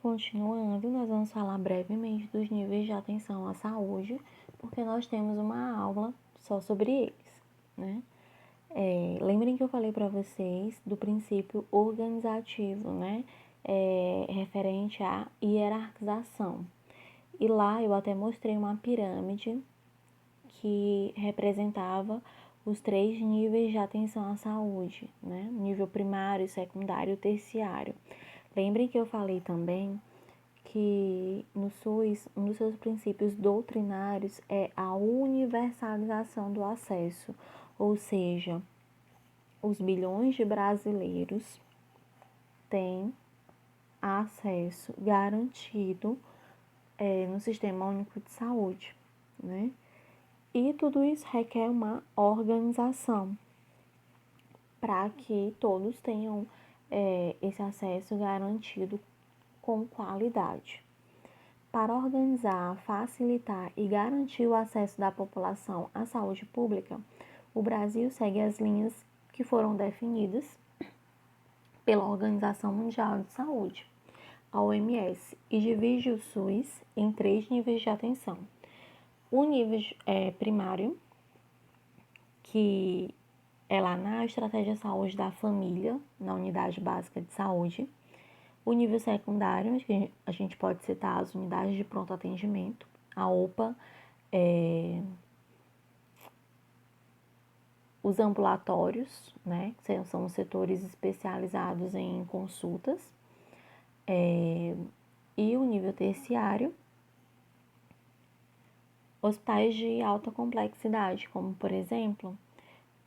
continuando, nós vamos falar brevemente dos níveis de atenção à saúde, porque nós temos uma aula só sobre eles, né? Lembrem que eu falei para vocês do princípio organizativo, né? Referente à hierarquização. E lá eu até mostrei uma pirâmide que representava os 3 níveis de atenção à saúde, né? Nível primário, secundário e terciário. Lembrem que eu falei também que no SUS, um dos seus princípios doutrinários é a universalização do acesso, ou seja, os bilhões de brasileiros têm acesso garantido no Sistema Único de Saúde, né? E tudo isso requer uma organização para que todos tenham esse acesso garantido com qualidade. Para organizar, facilitar e garantir o acesso da população à saúde pública, o Brasil segue as linhas que foram definidas pela Organização Mundial de Saúde, a OMS, e divide o SUS em 3 níveis de atenção. O nível primário, que é lá na Estratégia de Saúde da Família, na Unidade Básica de Saúde. O nível secundário, que a gente pode citar as unidades de pronto atendimento, a UPA, os ambulatórios, né, que são os setores especializados em consultas, e o nível terciário, hospitais de alta complexidade, como, por exemplo,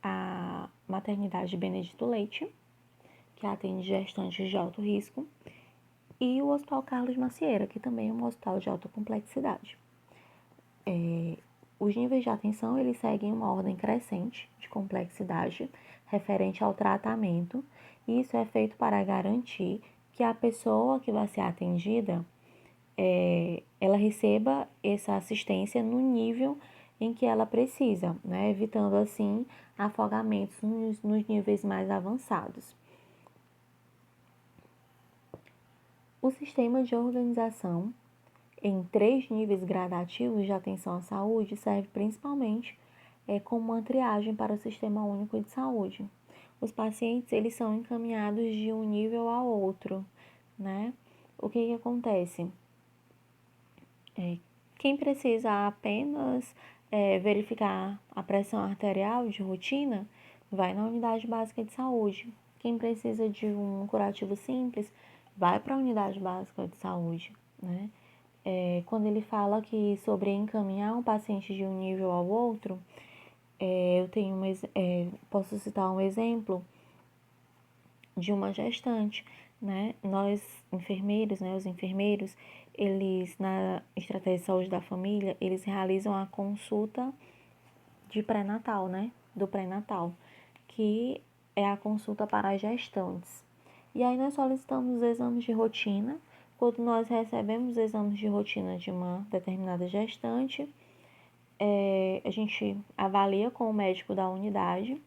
a Maternidade Benedito Leite, que atende gestantes de alto risco, e o Hospital Carlos Macieira, que também é um hospital de alta complexidade. Os níveis de atenção, eles seguem uma ordem crescente de complexidade referente ao tratamento, e isso é feito para garantir que a pessoa que vai ser atendida, ela receba essa assistência no nível em que ela precisa, né? Evitando, assim, afogamentos nos níveis mais avançados. O sistema de organização em 3 níveis gradativos de atenção à saúde serve principalmente como uma triagem para o Sistema Único de Saúde. Os pacientes, eles são encaminhados de um nível ao outro, né? O que acontece? Quem precisa apenas verificar a pressão arterial de rotina, vai na unidade básica de saúde. Quem precisa de um curativo simples, vai para a unidade básica de saúde, né? Quando ele fala que sobre encaminhar um paciente de um nível ao outro, eu tenho posso citar um exemplo de uma gestante, né? Nós, enfermeiros, né? Os enfermeiros, eles, na estratégia de saúde da família, eles realizam a consulta de pré-natal, né? Do pré-natal, que é a consulta para as gestantes. E aí nós solicitamos os exames de rotina. Quando nós recebemos os exames de rotina de uma determinada gestante, a gente avalia com o médico da unidade.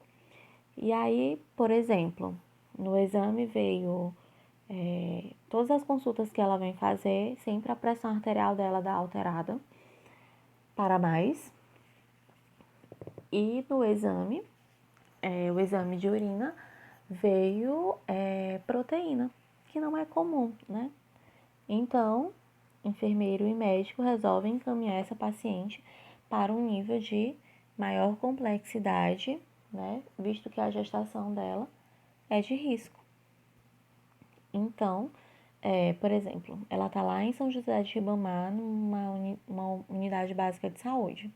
E aí, por exemplo, no exame veio todas as consultas que ela vem fazer, sempre a pressão arterial dela dá alterada para mais. E no exame, o exame de urina, veio proteína, que não é comum, né? Então, enfermeiro e médico resolvem encaminhar essa paciente para um nível de maior complexidade, né? Visto que a gestação dela é de risco. Então, por exemplo, ela está lá em São José de Ribamar, numa unidade básica de saúde.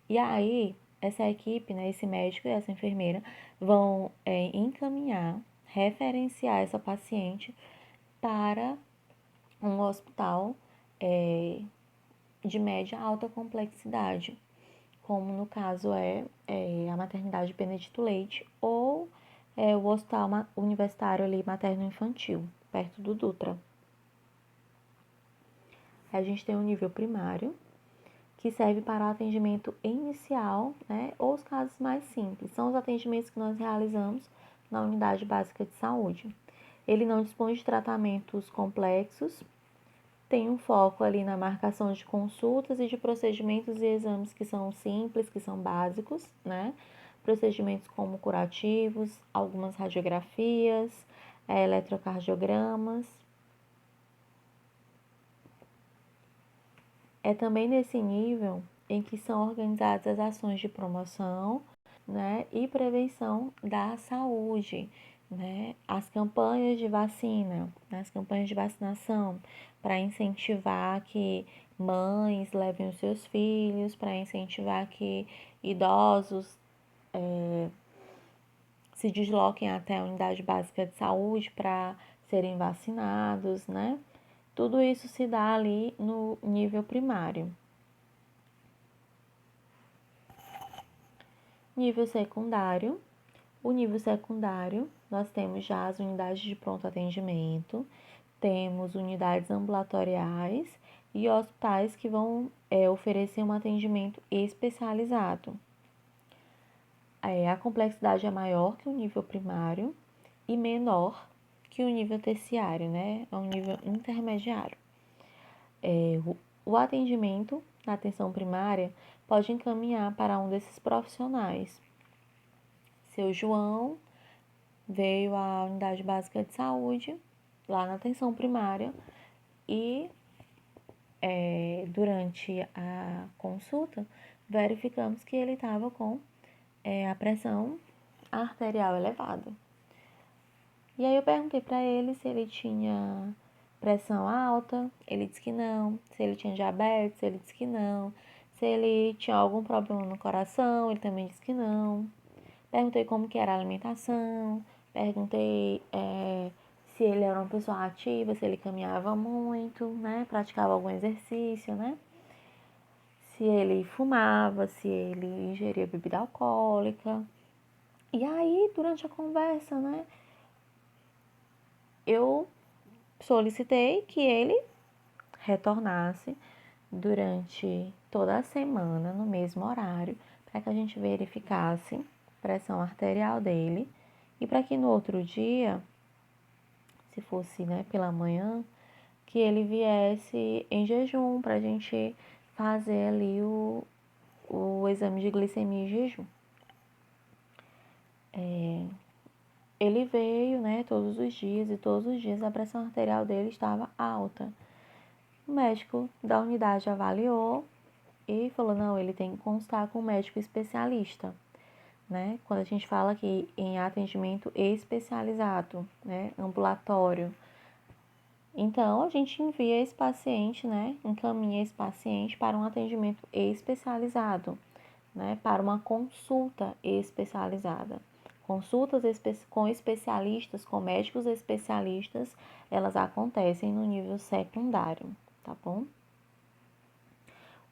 E aí, essa equipe, né, esse médico e essa enfermeira vão encaminhar, referenciar essa paciente para um hospital de média a alta complexidade, como no caso a Maternidade Benedito Leite ou o Hospital Universitário ali materno-infantil, perto do Dutra. A gente tem o nível primário, que serve para o atendimento inicial, né, ou os casos mais simples. São os atendimentos que nós realizamos na unidade básica de saúde. Ele não dispõe de tratamentos complexos tem um foco ali na marcação de consultas e de procedimentos e exames que são simples, que são básicos, né? Procedimentos como curativos, algumas radiografias, eletrocardiogramas. É também nesse nível em que são organizadas as ações de promoção, né, e prevenção da saúde, né, as campanhas de vacina, as campanhas de vacinação, para incentivar que mães levem os seus filhos, para incentivar que idosos se desloquem até a unidade básica de saúde para serem vacinados, né? Tudo isso se dá ali no nível primário. Nível secundário. O nível secundário, nós temos já as unidades de pronto atendimento, temos unidades ambulatoriais e hospitais que vão oferecer um atendimento especializado. A complexidade é maior que o nível primário e menor que o nível terciário, né? É um nível intermediário. O atendimento na atenção primária pode encaminhar para um desses profissionais. Seu João veio à unidade básica de saúde, lá na atenção primária, e durante a consulta verificamos que ele estava com a pressão arterial elevada. E aí eu perguntei para ele se ele tinha pressão alta, ele disse que não. Se ele tinha diabetes, ele disse que não. Se ele tinha algum problema no coração, ele também disse que não. Perguntei como que era a alimentação, perguntei se ele era uma pessoa ativa, se ele caminhava muito, né? Praticava algum exercício, né? Se ele fumava, se ele ingeria bebida alcoólica. E aí, durante a conversa, né? Eu solicitei que ele retornasse durante toda a semana, no mesmo horário, para que a gente verificasse a pressão arterial dele e para que no outro dia, se fosse pela manhã, que ele viesse em jejum para a gente fazer ali o exame de glicemia em jejum. Ele veio, todos os dias e todos os dias a pressão arterial dele estava alta. O médico da unidade avaliou e falou, não, ele tem que constar com um médico especialista, né? Quando a gente fala aqui em atendimento especializado, né? Ambulatório. Então, a gente envia esse paciente, né? Encaminha esse paciente para um atendimento especializado, né? Para uma consulta especializada. Consultas com especialistas, com médicos especialistas, elas acontecem no nível secundário, tá bom?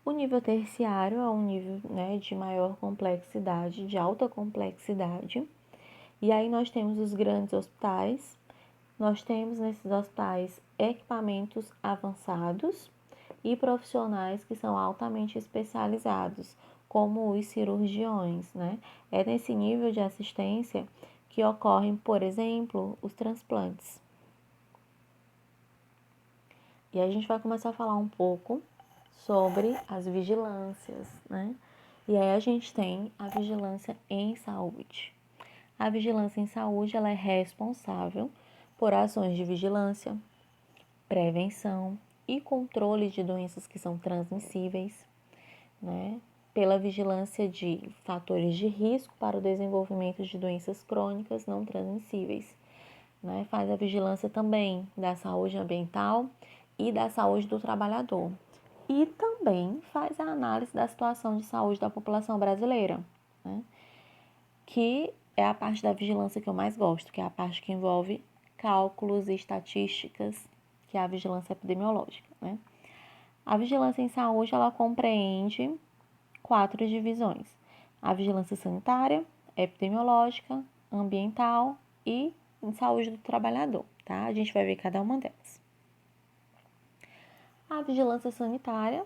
O nível terciário é um nível de maior complexidade, de alta complexidade. E aí nós temos os grandes hospitais. Nós temos nesses hospitais equipamentos avançados e profissionais que são altamente especializados, como os cirurgiões, né? É nesse nível de assistência que ocorrem, por exemplo, os transplantes. E aí a gente vai começar a falar um pouco sobre as vigilâncias, né? E aí a gente tem a vigilância em saúde. A vigilância em saúde, ela é responsável por ações de vigilância, prevenção e controle de doenças que são transmissíveis, né? Pela vigilância de fatores de risco para o desenvolvimento de doenças crônicas não transmissíveis, né? Faz a vigilância também da saúde ambiental e da saúde do trabalhador. E também faz a análise da situação de saúde da população brasileira, né? Que é a parte da vigilância que eu mais gosto, que é a parte que envolve cálculos e estatísticas, que é a vigilância epidemiológica, né? A vigilância em saúde, ela compreende 4 divisões: a vigilância sanitária, epidemiológica, ambiental e em saúde do trabalhador, tá? A gente vai ver cada uma delas. A vigilância sanitária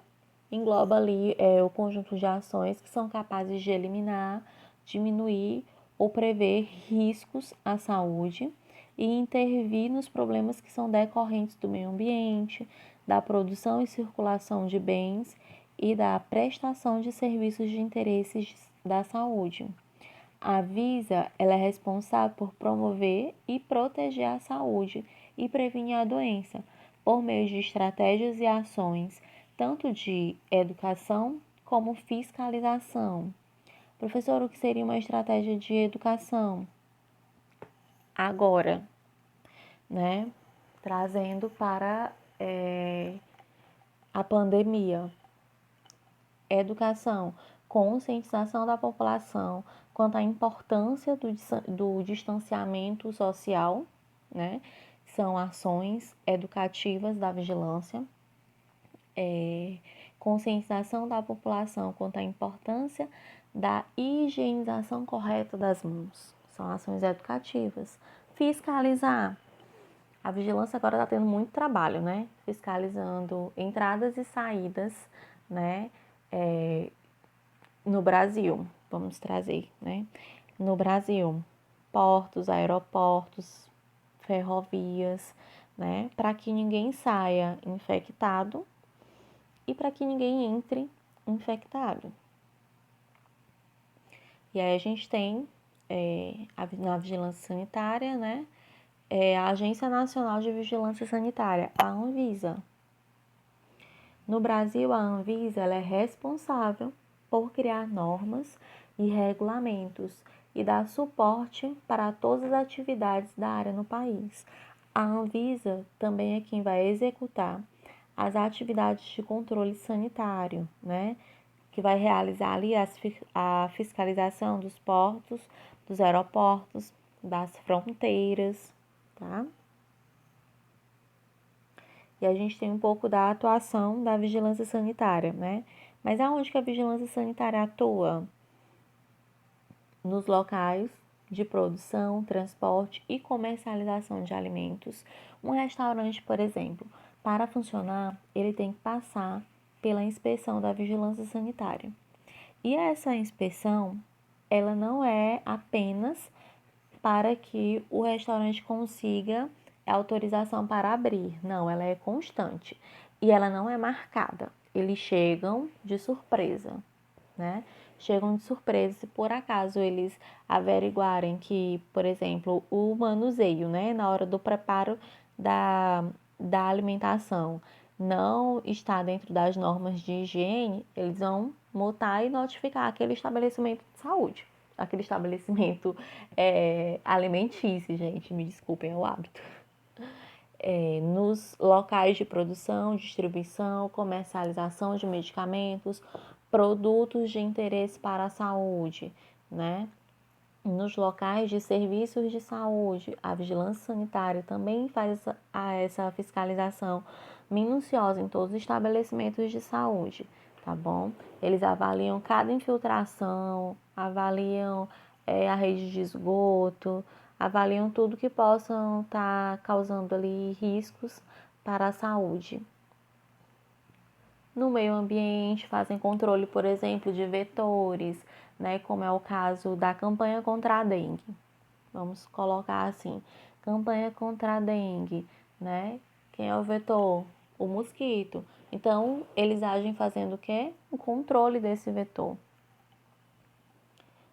engloba ali o conjunto de ações que são capazes de eliminar, diminuir ou prever riscos à saúde e intervir nos problemas que são decorrentes do meio ambiente, da produção e circulação de bens e da prestação de serviços de interesses da saúde. A Anvisa, ela é responsável por promover e proteger a saúde e prevenir a doença por meio de estratégias e ações, tanto de educação como fiscalização. Professor, o que seria uma estratégia de educação? Agora, né? Trazendo para a pandemia. Educação, conscientização da população quanto à importância do distanciamento social, né? São ações educativas da vigilância. Conscientização da população quanto à importância da higienização correta das mãos. São ações educativas. Fiscalizar. A vigilância agora está tendo muito trabalho, né? Fiscalizando entradas e saídas, né? No Brasil, vamos trazer, né? No Brasil, portos, aeroportos, ferrovias, né? Para que ninguém saia infectado e para que ninguém entre infectado. E aí a gente tem na vigilância sanitária, né? A Agência Nacional de Vigilância Sanitária, a Anvisa. No Brasil, a Anvisa ela é responsável por criar normas e regulamentos e dar suporte para todas as atividades da área no país. A Anvisa também é quem vai executar as atividades de controle sanitário, né? Que vai realizar ali a fiscalização dos portos, dos aeroportos, das fronteiras, tá? E a gente tem um pouco da atuação da vigilância sanitária, né? Mas aonde que a vigilância sanitária atua? Nos locais de produção, transporte e comercialização de alimentos. Um restaurante, por exemplo, para funcionar, ele tem que passar pela inspeção da vigilância sanitária. E essa inspeção, ela não é apenas para que o restaurante consiga a autorização para abrir. Não, ela é constante. E ela não é marcada. Eles chegam de surpresa, né? Chegam de surpresa se por acaso eles averiguarem que, por exemplo, o manuseio, né, na hora do preparo da alimentação não está dentro das normas de higiene, eles vão multar e notificar aquele estabelecimento de saúde, aquele estabelecimento alimentício, gente, me desculpem, é o hábito. Nos locais de produção, distribuição, comercialização de medicamentos, produtos de interesse para a saúde, né? Nos locais de serviços de saúde, a vigilância sanitária também faz essa fiscalização minuciosa em todos os estabelecimentos de saúde, tá bom? Eles avaliam cada infiltração, avaliam a rede de esgoto, avaliam tudo que possam estar causando ali riscos para a saúde. No meio ambiente, fazem controle, por exemplo, de vetores, né, como é o caso da campanha contra a dengue. Vamos colocar assim, campanha contra a dengue, né? Quem é o vetor? O mosquito. Então, eles agem fazendo o quê? O controle desse vetor.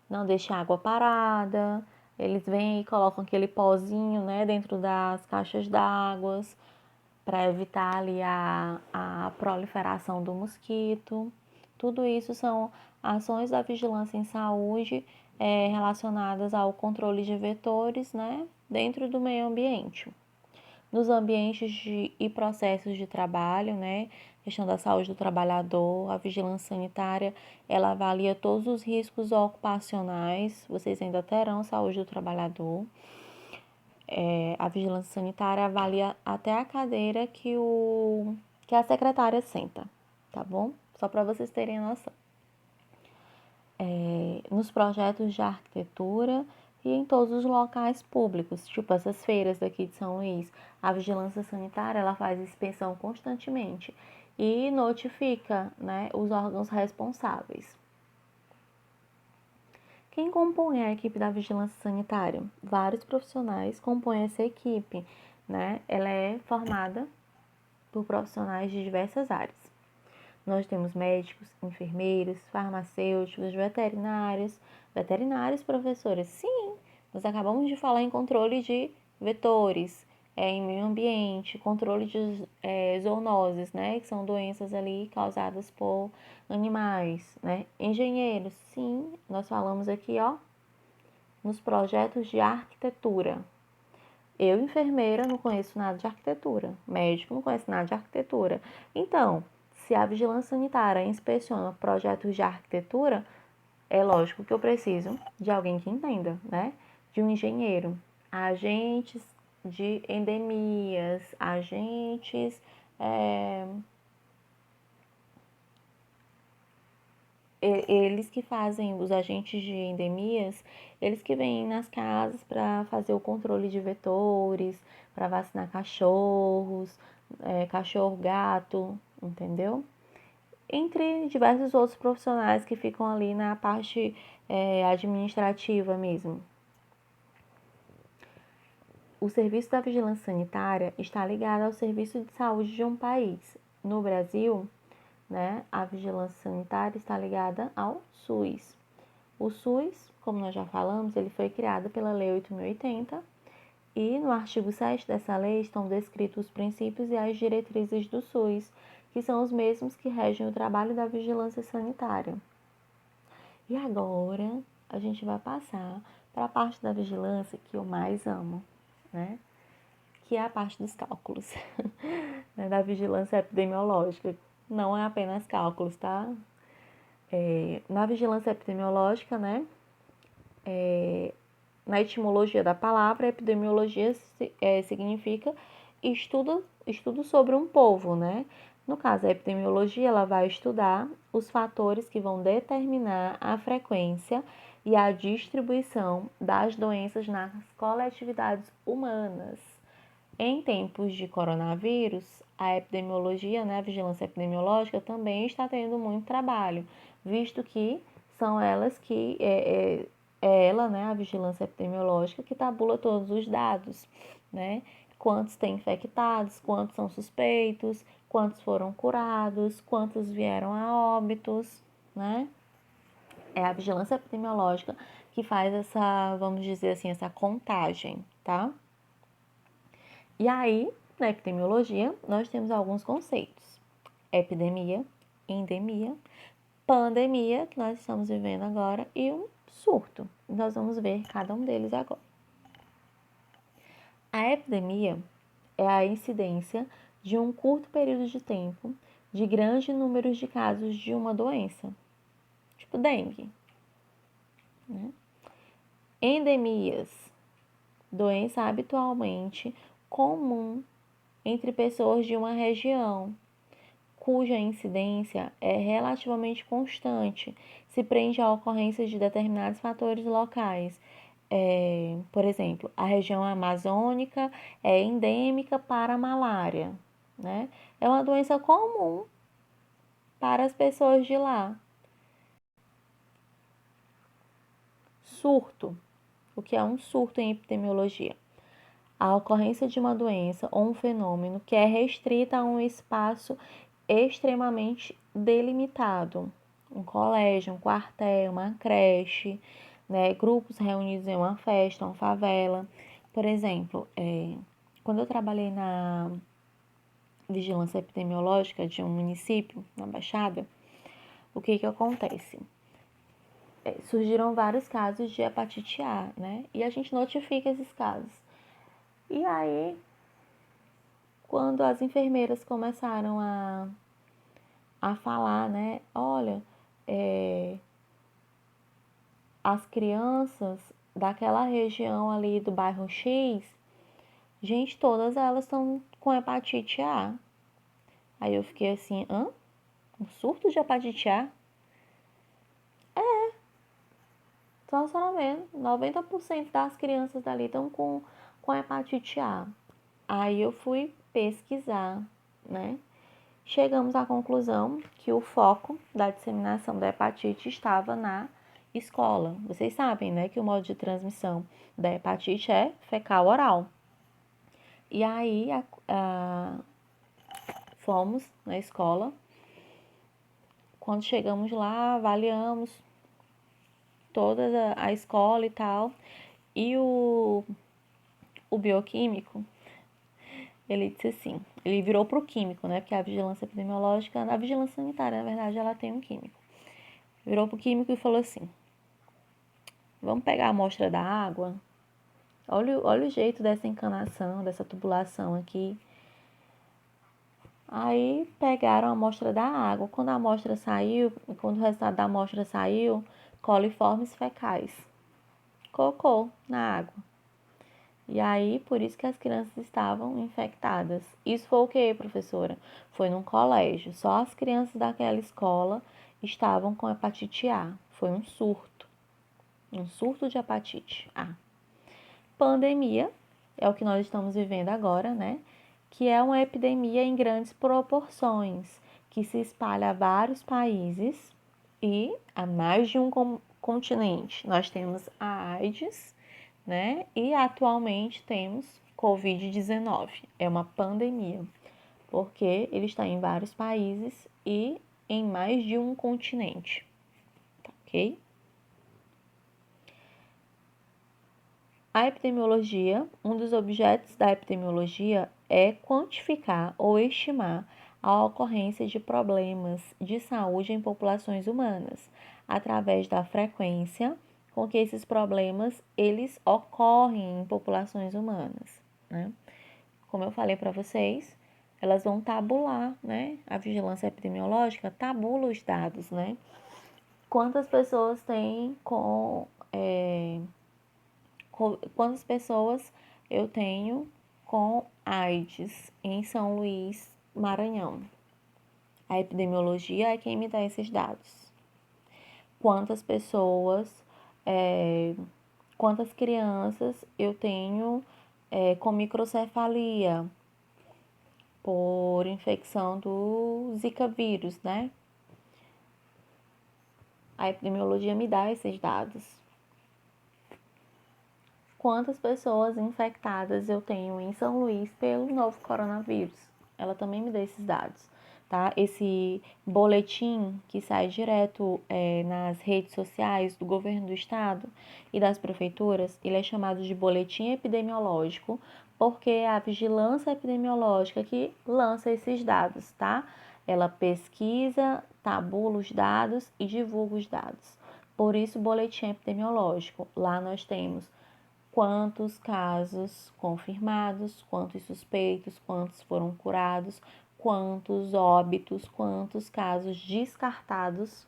Não deixe água parada. Eles vêm e colocam aquele pozinho, né, dentro das caixas d'água para evitar ali a proliferação do mosquito. Tudo isso são ações da vigilância em saúde relacionadas ao controle de vetores, né, dentro do meio ambiente. Nos ambientes e processos de trabalho, né, questão da saúde do trabalhador, a vigilância sanitária, ela avalia todos os riscos ocupacionais, vocês ainda terão saúde do trabalhador. A vigilância sanitária avalia até a cadeira que a secretária senta, tá bom? Só para vocês terem noção. Nos projetos de arquitetura e em todos os locais públicos, tipo essas feiras daqui de São Luís, a vigilância sanitária ela faz inspeção constantemente e notifica, né, os órgãos responsáveis. Quem compõe a equipe da vigilância sanitária? Vários profissionais compõem essa equipe, né? Ela é formada por profissionais de diversas áreas. Nós temos médicos, enfermeiros, farmacêuticos, veterinários, professores. Sim, nós acabamos de falar em controle de vetores, em meio ambiente, controle de zoonoses, né, que são doenças ali causadas por animais, né. Engenheiros, sim, nós falamos aqui, ó, nos projetos de arquitetura. Eu, enfermeira, não conheço nada de arquitetura. Médico, não conheço nada de arquitetura. Então, se a vigilância sanitária inspeciona projetos de arquitetura, é lógico que eu preciso de alguém que entenda, né? De um engenheiro. Agentes de endemias, agentes eles que fazem, os agentes de endemias, eles que vêm nas casas para fazer o controle de vetores, para vacinar cachorros, cachorro, gato, entendeu? Entre diversos outros profissionais que ficam ali na parte administrativa mesmo. O serviço da vigilância sanitária está ligado ao serviço de saúde de um país. No Brasil, né, a vigilância sanitária está ligada ao SUS. O SUS, como nós já falamos, ele foi criado pela Lei 8.080 e no artigo 7 dessa lei estão descritos os princípios e as diretrizes do SUS, que são os mesmos que regem o trabalho da vigilância sanitária. E agora a gente vai passar para a parte da vigilância que eu mais amo, né? Que é a parte dos cálculos, né? Da vigilância epidemiológica. Não é apenas cálculos, tá? Na vigilância epidemiológica, né? Na etimologia da palavra, epidemiologia significa estudo sobre um povo, né? No caso, a epidemiologia ela vai estudar os fatores que vão determinar a frequência e a distribuição das doenças nas coletividades humanas. Em tempos de coronavírus, a epidemiologia, né, a vigilância epidemiológica também está tendo muito trabalho, visto que são elas que ela, né, a vigilância epidemiológica, que tabula todos os dados, né? Quantos têm infectados, quantos são suspeitos, quantos foram curados, quantos vieram a óbitos, né? É a vigilância epidemiológica que faz essa, vamos dizer assim, essa contagem, tá? E aí, na epidemiologia, nós temos alguns conceitos: epidemia, endemia, pandemia, que nós estamos vivendo agora, e um surto. Nós vamos ver cada um deles agora. A epidemia é a incidência de um curto período de tempo de grandes números de casos de uma doença, tipo dengue, né? Endemias, doença habitualmente comum entre pessoas de uma região, cuja incidência é relativamente constante, se prende à ocorrência de determinados fatores locais. Por exemplo, a região amazônica é endêmica para a malária, né? É uma doença comum para as pessoas de lá. Surto. O que é um surto em epidemiologia? A ocorrência de uma doença ou um fenômeno que é restrita a um espaço extremamente delimitado. Um colégio, um quartel, uma creche, né? Grupos reunidos em uma festa, uma favela. Por exemplo, quando eu trabalhei na vigilância epidemiológica de um município, na Baixada, o que acontece? Surgiram vários casos de hepatite A, né? E a gente notifica esses casos. E aí, quando as enfermeiras começaram a falar, né? Olha, as crianças daquela região ali do bairro X, gente, todas elas estão com hepatite A. Aí eu fiquei assim, hã? Um surto de hepatite A? Só sabendo, 90% das crianças dali estão com hepatite A. Aí eu fui pesquisar, né? Chegamos à conclusão que o foco da disseminação da hepatite estava na escola. Vocês sabem, né, que o modo de transmissão da hepatite é fecal-oral. E aí, fomos na escola. Quando chegamos lá, avaliamos toda a escola e tal. E o bioquímico, ele disse assim, ele virou pro químico, né? Porque a vigilância epidemiológica, a vigilância sanitária, na verdade, ela tem um químico. Virou pro químico e falou assim: vamos pegar a amostra da água. Olha o jeito dessa encanação, dessa tubulação aqui. Aí pegaram a amostra da água. Quando a amostra saiu, quando o resultado da amostra saiu, coliformes fecais. Cocô na água. E aí, por isso que as crianças estavam infectadas. Isso foi o que, professora? Foi num colégio. Só as crianças daquela escola estavam com hepatite A. Foi um surto. Um surto de hepatite A. Pandemia é o que nós estamos vivendo agora, né? Que é uma epidemia em grandes proporções, que se espalha a vários países e a mais de um continente. Nós temos a AIDS, né? E atualmente temos Covid-19. É uma pandemia, porque ele está em vários países e em mais de um continente, ok? A epidemiologia, um dos objetos da epidemiologia é quantificar ou estimar a ocorrência de problemas de saúde em populações humanas, através da frequência com que esses problemas eles ocorrem em populações humanas, né? Como eu falei para vocês, elas vão tabular, né? A vigilância epidemiológica tabula os dados, né? Quantas pessoas têm quantas pessoas eu tenho com AIDS em São Luís, Maranhão. A epidemiologia é quem me dá esses dados. Quantas pessoas, quantas crianças eu tenho com microcefalia por infecção do Zika vírus, né? A epidemiologia me dá esses dados. Quantas pessoas infectadas eu tenho em São Luís pelo novo coronavírus? Ela também me dá esses dados, tá? Esse boletim que sai direto nas redes sociais do governo do estado e das prefeituras, ele é chamado de boletim epidemiológico, porque é a vigilância epidemiológica que lança esses dados, tá? Ela pesquisa, tabula os dados e divulga os dados. Por isso, boletim epidemiológico. Lá nós temos quantos casos confirmados, quantos suspeitos, quantos foram curados, quantos óbitos, quantos casos descartados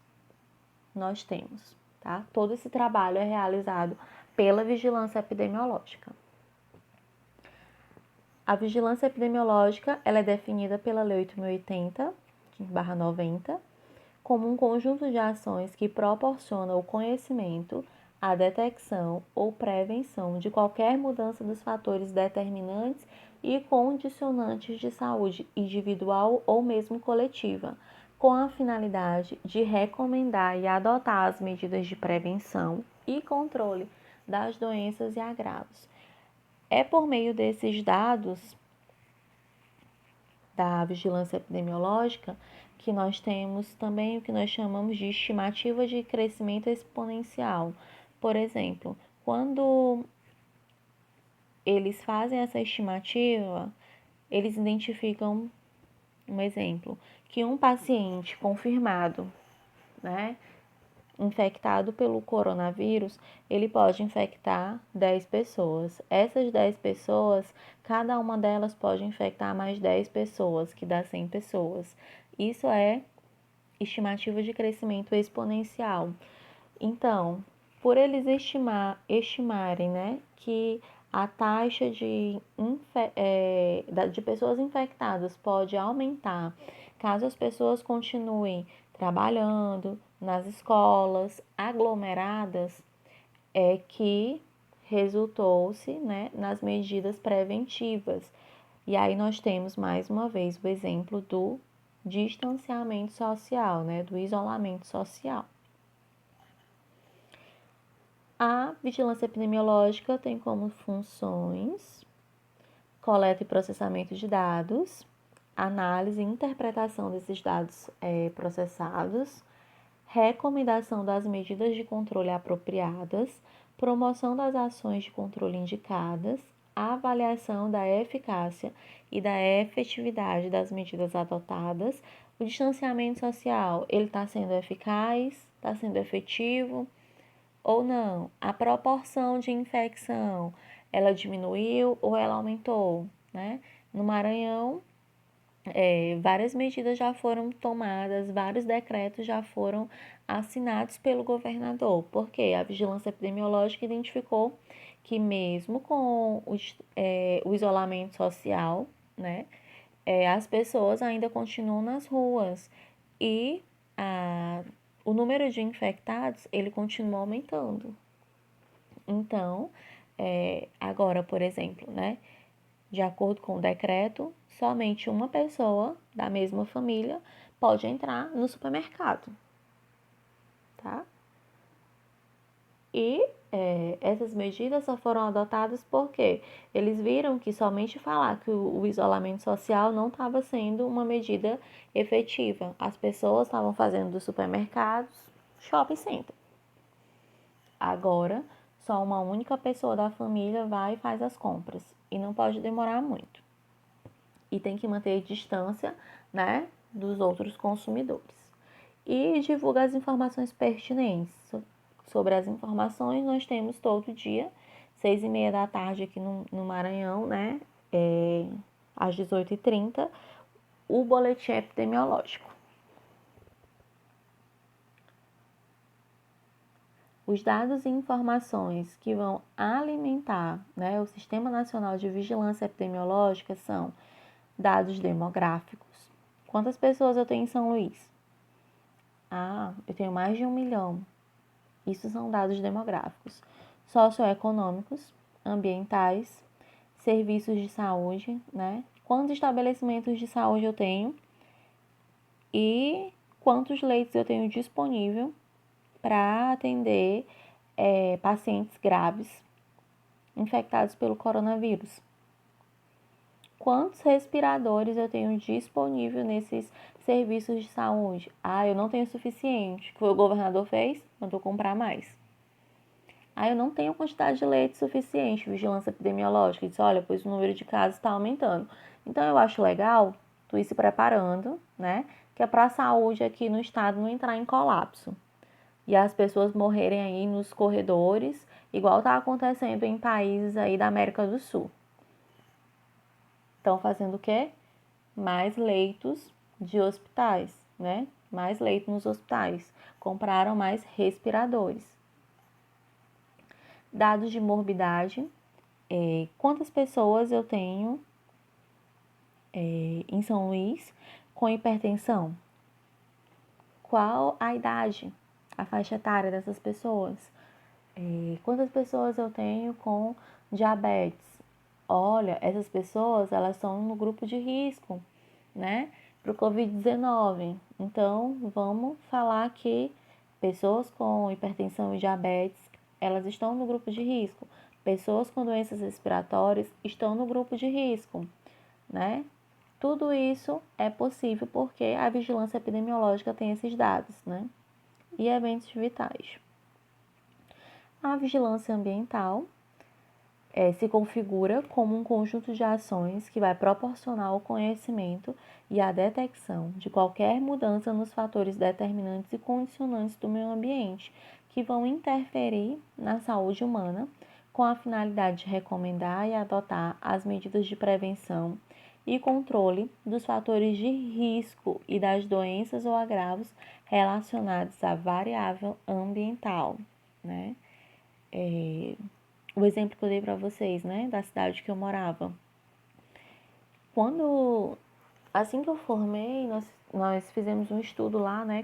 nós temos, tá? Todo esse trabalho é realizado pela vigilância epidemiológica. A vigilância epidemiológica, ela é definida pela Lei 8.080/90 como um conjunto de ações que proporcionam o conhecimento, a detecção ou prevenção de qualquer mudança dos fatores determinantes e condicionantes de saúde individual ou mesmo coletiva, com a finalidade de recomendar e adotar as medidas de prevenção e controle das doenças e agravos. É por meio desses dados da vigilância epidemiológica que nós temos também o que nós chamamos de estimativa de crescimento exponencial. Por exemplo, quando eles fazem essa estimativa, eles identificam um exemplo, que um paciente confirmado, né, infectado pelo coronavírus, ele pode infectar 10 pessoas. Essas 10 pessoas, cada uma delas pode infectar mais 10 pessoas, que dá 100 pessoas. Isso é estimativa de crescimento exponencial. Então, por eles estimarem, né, que a taxa de pessoas infectadas pode aumentar caso as pessoas continuem trabalhando nas escolas aglomeradas, é que resultou-se, né, nas medidas preventivas. E aí nós temos mais uma vez o exemplo do distanciamento social, né, do isolamento social. A vigilância epidemiológica tem como funções coleta e processamento de dados, análise e interpretação desses dados processados, recomendação das medidas de controle apropriadas, promoção das ações de controle indicadas, avaliação da eficácia e da efetividade das medidas adotadas. O distanciamento social, ele está sendo eficaz, está sendo efetivo ou não? A proporção de infecção, ela diminuiu ou ela aumentou, né? No Maranhão, várias medidas já foram tomadas, vários decretos já foram assinados pelo governador, porque a vigilância epidemiológica identificou que mesmo com o isolamento social, né, as pessoas ainda continuam nas ruas e o número de infectados ele continua aumentando. Então, agora, por exemplo, né, de acordo com o decreto, somente uma pessoa da mesma família pode entrar no supermercado, tá? E essas medidas só foram adotadas porque eles viram que somente falar que o isolamento social não estava sendo uma medida efetiva. As pessoas estavam fazendo dos supermercados shopping center. Agora, só uma única pessoa da família vai e faz as compras. E não pode demorar muito. E tem que manter distância, né, dos outros consumidores. E divulga as informações pertinentes. Sobre as informações, nós temos todo dia, 6h30 da tarde aqui no Maranhão, né, às 18h30, o boletim epidemiológico. Os dados e informações que vão alimentar, né, o Sistema Nacional de Vigilância Epidemiológica são dados demográficos. Quantas pessoas eu tenho em São Luís? Eu tenho mais de 1 milhão. Isso são dados demográficos. Socioeconômicos, ambientais, serviços de saúde, né? Quantos estabelecimentos de saúde eu tenho e quantos leitos eu tenho disponível para atender pacientes graves infectados pelo coronavírus. Quantos respiradores eu tenho disponível nesses serviços de saúde? Eu não tenho suficiente. O que o governador fez? Mandou comprar mais. Eu não tenho quantidade de leite suficiente. Vigilância epidemiológica disse, olha, pois o número de casos está aumentando. Então, eu acho legal tu ir se preparando, né? Que é para a saúde aqui no estado não entrar em colapso. E as pessoas morrerem aí nos corredores, igual está acontecendo em países aí da América do Sul. Estão fazendo o quê? Mais leitos de hospitais, né? Mais leitos nos hospitais. Compraram mais respiradores. Dados de morbidade. Quantas pessoas eu tenho em São Luís com hipertensão? Qual a idade, a faixa etária dessas pessoas? Quantas pessoas eu tenho com diabetes? Olha, essas pessoas, elas estão no grupo de risco, né, para o Covid-19. Então, vamos falar que pessoas com hipertensão e diabetes, elas estão no grupo de risco. Pessoas com doenças respiratórias estão no grupo de risco, né? Tudo isso é possível porque a vigilância epidemiológica tem esses dados, né? E eventos vitais. A vigilância ambiental se configura como um conjunto de ações que vai proporcionar o conhecimento e a detecção de qualquer mudança nos fatores determinantes e condicionantes do meio ambiente que vão interferir na saúde humana, com a finalidade de recomendar e adotar as medidas de prevenção e controle dos fatores de risco e das doenças ou agravos relacionados à variável ambiental, né? O exemplo que eu dei para vocês, né, da cidade que eu morava. Assim que eu formei, nós fizemos um estudo lá, né,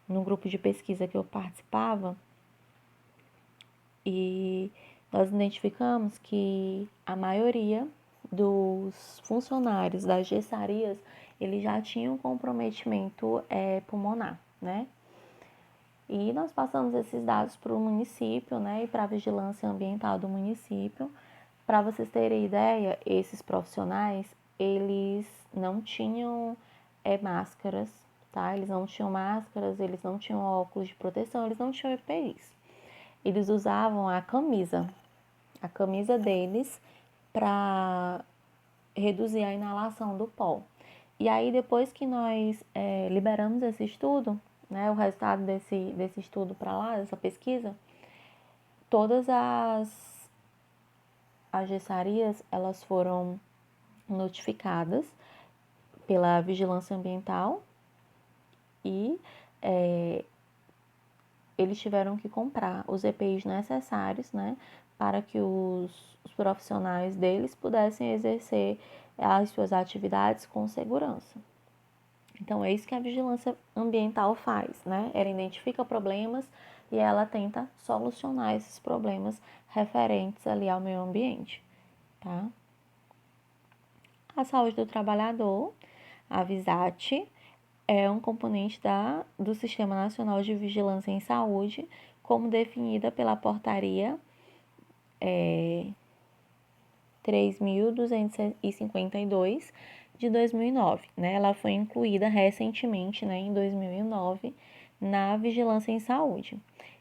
no grupo de pesquisa que eu participava, e nós identificamos que a maioria dos funcionários das gessarias, eles já tinham comprometimento pulmonar, né? E nós passamos esses dados para o município, né, e para a vigilância ambiental do município. Para vocês terem ideia, esses profissionais, eles não tinham máscaras, tá? Eles não tinham máscaras, eles não tinham óculos de proteção, eles não tinham EPIs. Eles usavam a camisa deles para reduzir a inalação do pó. E aí, depois que nós liberamos esse estudo, né, o resultado desse estudo para lá, dessa pesquisa, todas as gessarias, elas foram notificadas pela vigilância ambiental e eles tiveram que comprar os EPIs necessários, né, para que os profissionais deles pudessem exercer as suas atividades com segurança. Então, é isso que a vigilância ambiental faz, né? Ela identifica problemas e ela tenta solucionar esses problemas referentes ali ao meio ambiente, tá? A saúde do trabalhador, a VISAT, é um componente do Sistema Nacional de Vigilância em Saúde, como definida pela Portaria 3.252 de 2009, né? Ela foi incluída recentemente, né, em 2009, na vigilância em saúde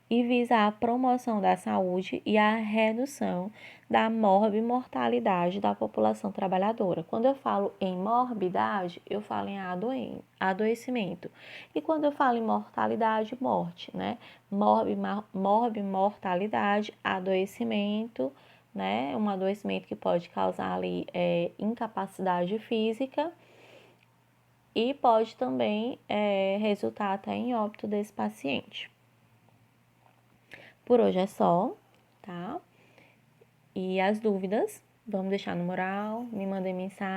e visa a promoção da saúde e a redução da morbimortalidade da população trabalhadora. Quando eu falo em morbidade, eu falo em adoecimento. E quando eu falo em mortalidade, morte, né? Morbimortalidade, adoecimento, né? Um adoecimento que pode causar ali incapacidade física e pode também resultar até em óbito desse paciente. Por hoje é só, tá? E as dúvidas, vamos deixar no mural, me mandem mensagem.